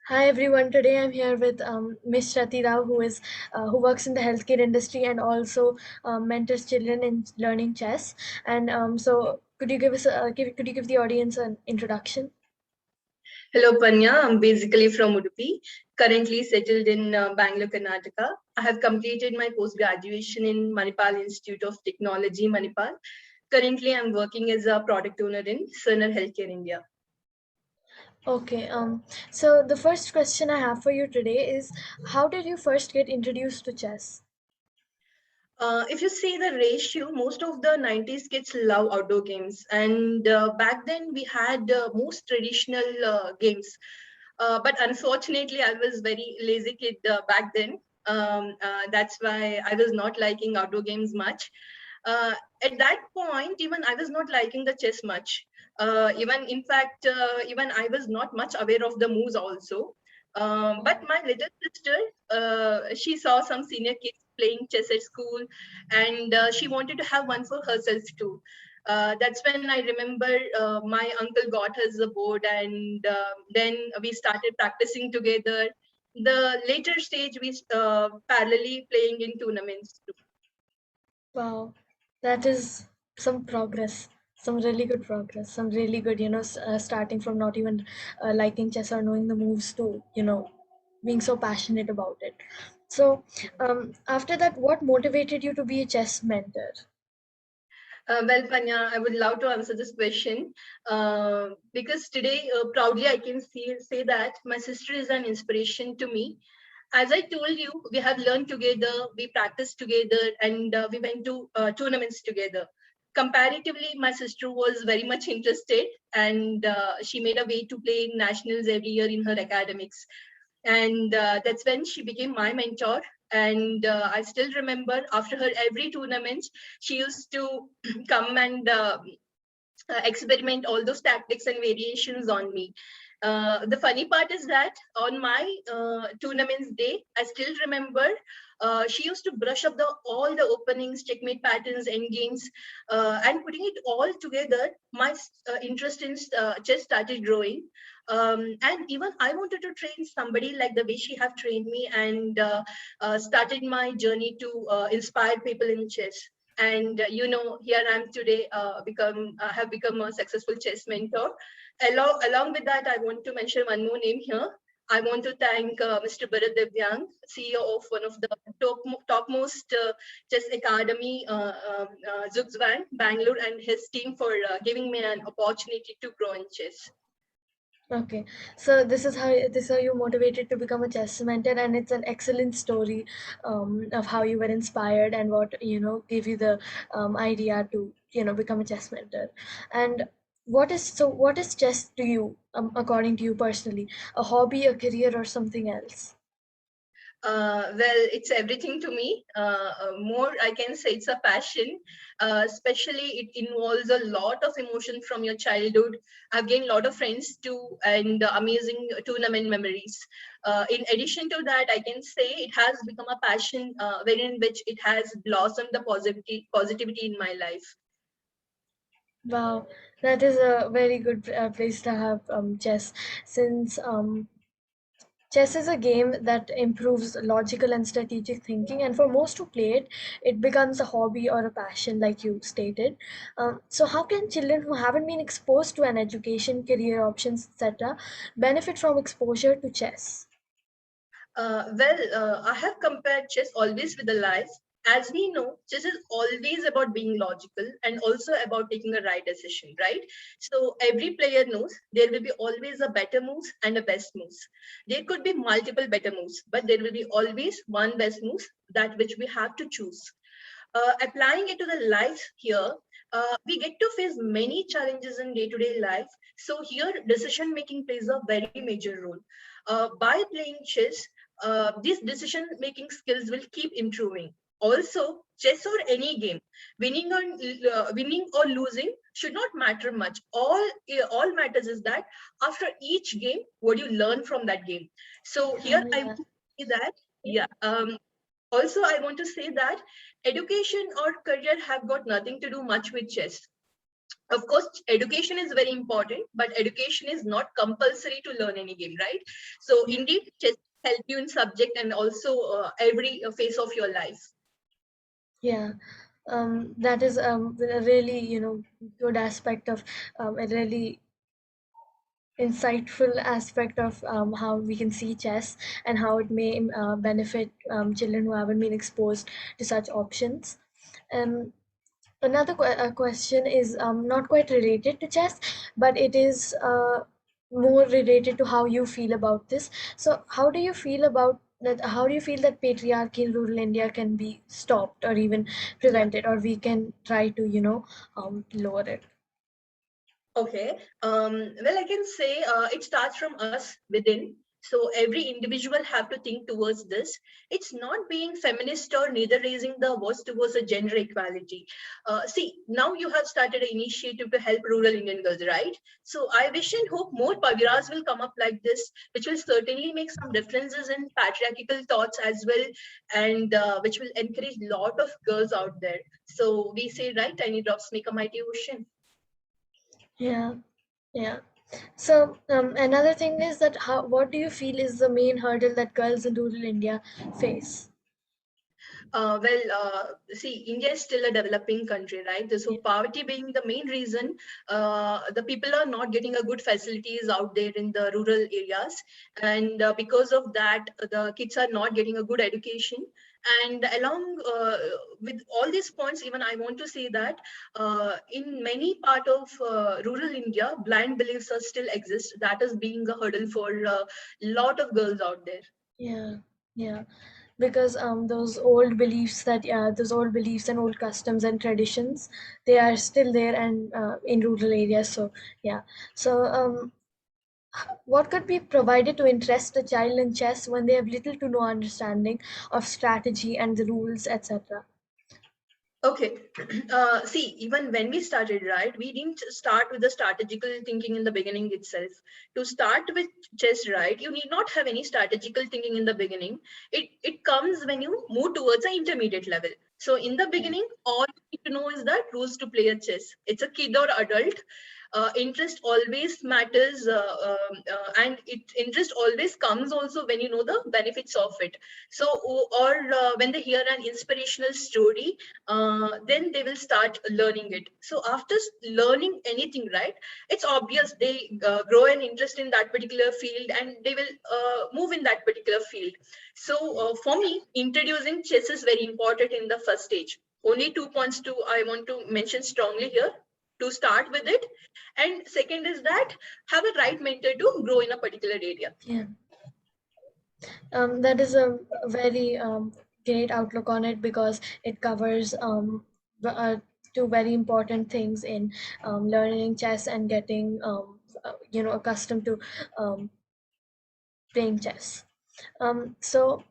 Hi everyone. Today I'm here with Ms Shrathi Rao, who works in the healthcare industry and also mentors children in learning chess. And so, could you could you give the audience an introduction? Hello, Panya. I'm basically from Udupi, currently settled in Bangalore, Karnataka. I have completed my post-graduation in Manipal Institute of Technology, Manipal. Currently, I'm working as a product owner in Cerner Healthcare India. Okay. So the first question I have for you today is, how did you first get introduced to chess? If you see the ratio, most of the 90s kids love outdoor games. And back then, we had most traditional games. But unfortunately, I was very lazy kid back then. That's why I was not liking outdoor games much. Uh, at that point, even I was not liking the chess much. Even in fact, even I was not much aware of the moves also. But my little sister, she saw some senior kids playing chess at school, and she wanted to have one for herself too. That's when I remember my uncle got us a board, and then we started practicing together. The later stage, we parallelly playing in tournaments too. Wow, that is some progress, some really good progress, some really good, starting from not even liking chess or knowing the moves to, being so passionate about it. So, after that, what motivated you to be a chess mentor? Well, Panya, I would love to answer this question because today, proudly, I can say that my sister is an inspiration to me. As I told you, we have learned together, we practiced together, and we went to tournaments together. Comparatively, my sister was very much interested, and she made a way to play in nationals every year in her academics. And that's when she became my mentor. And I still remember after her every tournament, she used to come and experiment all those tactics and variations on me. The funny part is that on my tournaments day, I still remember she used to brush up all the openings, checkmate patterns, end games, and putting it all together. My interest in chess started growing, and even I wanted to train somebody like the way she have trained me, and started my journey to inspire people in chess. And here I am today, have become a successful chess mentor. Along with that, I want to mention one more name here. I want to thank Mr. Bharat Devyang, CEO of one of the topmost chess academy, Zugzwang, Bangalore, and his team for giving me an opportunity to grow in chess. Okay, so this is how you motivated to become a chess mentor, and it's an excellent story of how you were inspired and what gave you the idea to become a chess mentor. And what is chess to you, according to you personally? A hobby, a career, or something else? Well, it's everything to me. More, I can say it's a passion. Especially, it involves a lot of emotion from your childhood. I've gained a lot of friends too, and amazing tournament memories. In addition to that, I can say it has become a passion, wherein which it has blossomed the positivity in my life. Wow, that is a very good place to have chess, since chess is a game that improves logical and strategic thinking, and for most who play it, it becomes a hobby or a passion, like you stated. So, how can children who haven't been exposed to an education, career options, etc., benefit from exposure to chess? I have compared chess always with the life. As we know, chess is always about being logical and also about taking a right decision, right? So every player knows there will be always a better moves and a best moves. There could be multiple better moves, but there will be always one best moves that which we have to choose. Applying it to the life here, we get to face many challenges in day-to-day life. So here, decision making plays a very major role. By playing chess, these decision making skills will keep improving. Also, chess or any game, winning or losing should not matter much. All matters is that after each game, what you learn from that game. So here, I Yeah. would say that, yeah. Also, I want to say that education or career have got nothing to do much with chess. Of course, education is very important, but education is not compulsory to learn any game, right? So Yeah. indeed, chess help you in subject and also every phase of your life. Yeah, that is a really, good aspect of a really insightful aspect of how we can see chess and how it may benefit children who haven't been exposed to such options. Um, Another question is not quite related to chess, but it is more related to how you feel about this. So, how do you feel about that? How do you feel that patriarchy in rural India can be stopped or even Yeah. prevented, or we can try to, lower it? Okay. Well, I can say it starts from us within. So every individual have to think towards this. It's not being feminist or neither raising the voice towards a gender equality. See, now you have started an initiative to help rural Indian girls, right? So I wish and hope more Paviras will come up like this, which will certainly make some differences in patriarchal thoughts as well, and which will encourage a lot of girls out there. So we say, right, tiny drops make a mighty ocean. Yeah, yeah. So, another thing is that what do you feel is the main hurdle that girls in rural India face? See, India is still a developing country, right? So Yeah. poverty being the main reason, the people are not getting a good facilities out there in the rural areas, and because of that, the kids are not getting a good education. And along with all these points, even I want to say that in many part of rural India, blind beliefs are still exist. That is being a hurdle for a lot of girls out there. Yeah, yeah, because those old beliefs and old customs and traditions, they are still there and in rural areas. So yeah, so what could be provided to interest a child in chess when they have little to no understanding of strategy and the rules, etc.? Okay. See, even when we started, right, we didn't start with the strategical thinking in the beginning itself. To start with chess, right, you need not have any strategical thinking in the beginning. It comes when you move towards an intermediate level. So in the Yeah, beginning, all you need to know is that rules to play a chess. It's a kid or adult. Interest always matters, and interest always comes also when you know the benefits of it. So, or when they hear an inspirational story, then they will start learning it. So after learning anything, right, it's obvious they grow an interest in that particular field and they will move in that particular field. So for me, introducing chess is very important in the first stage. Only 2 points to I want to mention strongly here to start with it. And second is that have a right mentor to grow in a particular area. yeah. That is a very great outlook on it because it covers two very important things in learning chess and getting accustomed to um, playing chess. So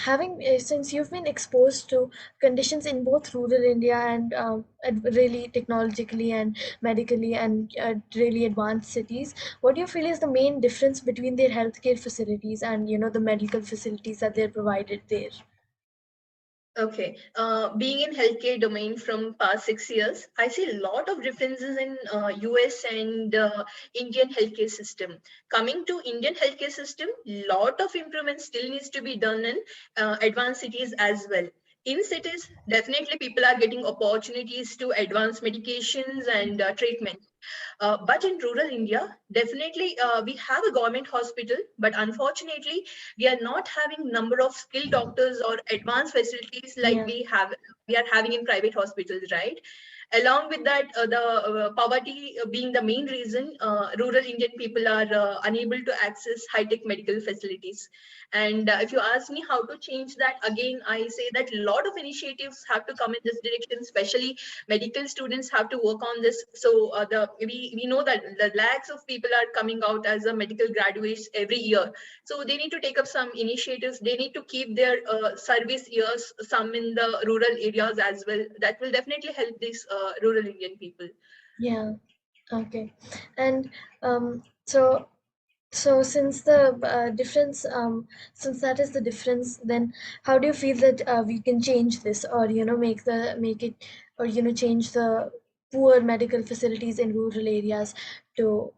having since you've been exposed to conditions in both rural India and really technologically and medically and really advanced cities, what do you feel is the main difference between their healthcare facilities and the medical facilities that they're provided there? Okay. Being in healthcare domain from past 6 years, I see a lot of differences in US and Indian healthcare system. Coming to Indian healthcare system, lot of improvements still needs to be done in advanced cities as well. In cities, definitely people are getting opportunities to advance medications and treatment. But in rural India, definitely we have a government hospital, but unfortunately, we are not having number of skilled doctors or advanced facilities like Yeah, we are having in private hospitals, right? Along with that, the poverty being the main reason, rural Indian people are unable to access high-tech medical facilities. And if you ask me how to change that, again, I say that a lot of initiatives have to come in this direction, especially medical students have to work on this. So we know that the lakhs of people are coming out as a medical graduates every year. So they need to take up some initiatives. They need to keep their service years, some in the rural areas as well. That will definitely help these rural Indian people. yeah, okay. And so since the difference, since that is the difference, then how do you feel that we can change this, or make it or change the poor medical facilities in rural areas to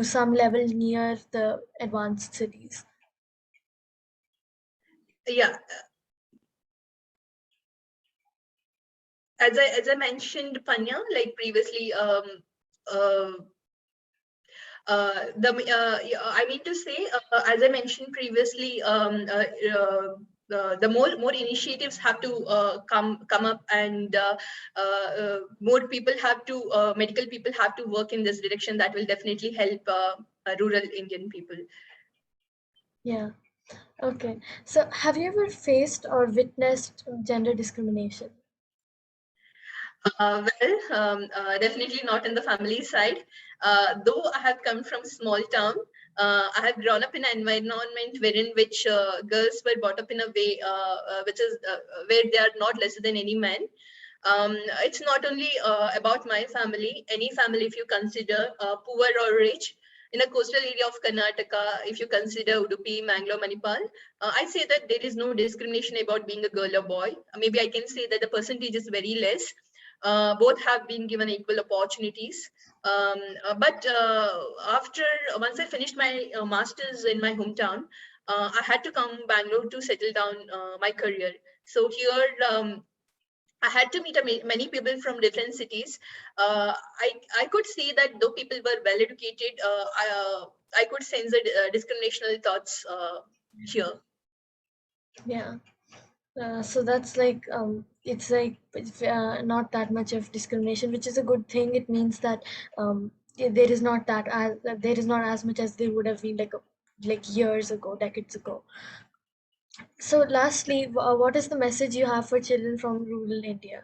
some level near the advanced cities. Yeah, as I mentioned, Panya, like previously, uh, I mean to say, as I mentioned previously, the more initiatives have to come up, and more people have to medical people have to work in this direction. That will definitely help rural Indian people. Yeah. Okay. So, have you ever faced or witnessed gender discrimination? Definitely not in the family side. Though I have come from small town, I have grown up in an environment wherein which girls were brought up in a way which is where they are not lesser than any man. It's not only about my family. Any family, if you consider poor or rich, in the coastal area of Karnataka, if you consider Udupi, Mangalore, Manipal, I say that there is no discrimination about being a girl or boy. Maybe I can say that the percentage is very less. Both have been given equal opportunities. But after once I finished my masters in my hometown, I had to come Bangalore to settle down my career. So here. I had to meet many people from different cities. I could see that though people were well educated, I could sense the discriminational thoughts here. Yeah. So that's like it's not that much of discrimination, which is a good thing. It means that there is not there is not as much as there would have been like years ago, decades ago. So lastly, what is the message you have for children from rural India?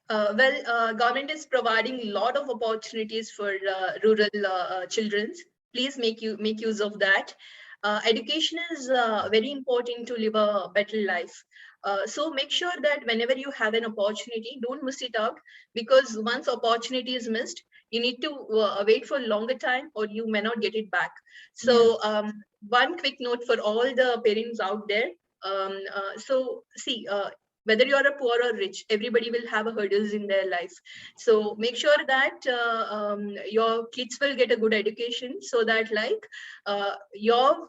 Government is providing a lot of opportunities for rural children. Please make use of that. Education is very important to live a better life. So make sure that whenever you have an opportunity, don't miss it out, because once opportunity is missed, you need to wait for a longer time, or you may not get it back. Yeah. So one quick note for all the parents out there. See, whether you're a poor or rich, everybody will have a hurdles in their life. So make sure that your kids will get a good education, so that like your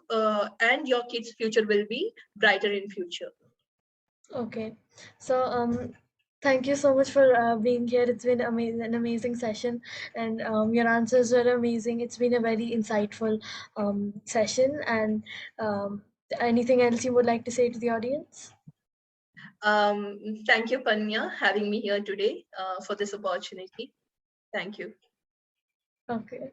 and your kids future will be brighter in future. Okay. So thank you so much for being here. It's been an amazing session, and your answers were amazing. It's been a very insightful session. And anything else you would like to say to the audience? Thank you, Panya, having me here today for this opportunity. Thank you. Okay.